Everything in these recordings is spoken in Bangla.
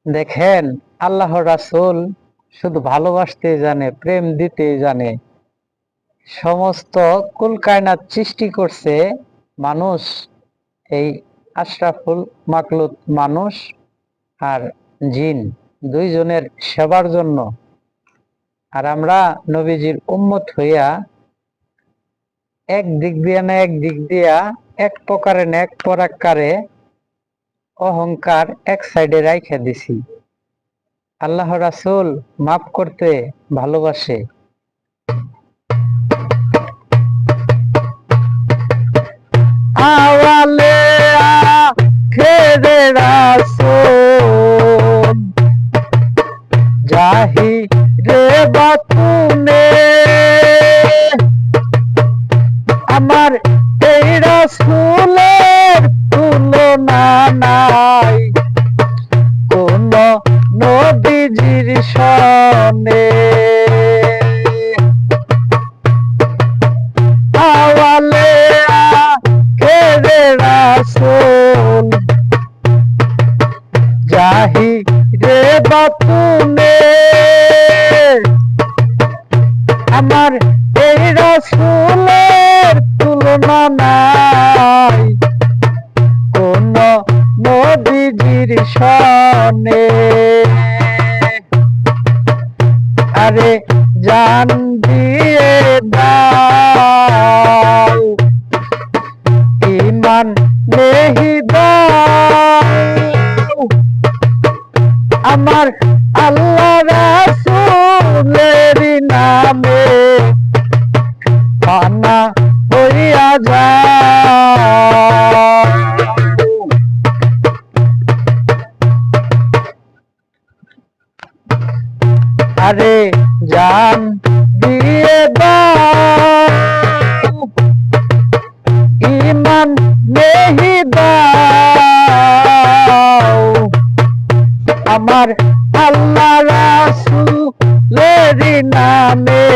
দেখেন, আল্লাহ রাসূল শুধু ভালোবাসতে জানে, প্রেম দিতে জানে। সমস্ত কুল কায়নাত সৃষ্টি করছে মানুষ, এই আশরাফুল মাকলুক মানুষ আর জিন দুইজনের সেবার জন্য। আর আমরা নবীজির উম্মত হইয়া এক দিক দিয়া না এক দিক দিয়া এক প্রকারে না এক প্রকারে অহংকার এক সাইডে রাইখা দিছি। আল্লাহ রাসূল মাফ করতে ভালোবাসে। আওয়ালে আখেরে রাসূল জাহিরে বাতুনে আমার এই রাসূলের তুলনা নাই কোন নবীজির সনে। আওয়ালে আখেরে রাসূল জাহিরে বাতুনে আমার এই রাসূলের তুলনা নাই কোন নবীজির সনে। আরে জান দিয়ে দাও ঈমান নেহি দাও আমার আল্লাহ রাসূলের নামে পানা হইয়া যাও। আরে জান দিয়ে দাও ঈমান নেহি দাও আমার আল্লাহ রাসূলের নামে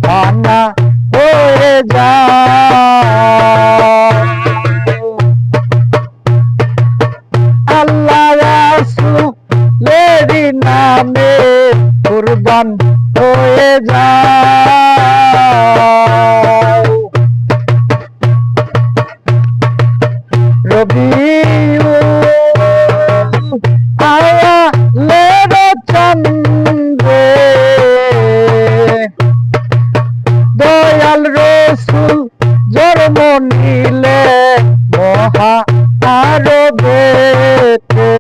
পানা হয়ে যাও। আল্লাহ রাসূলের নামে কুরবান হয়ে যাও।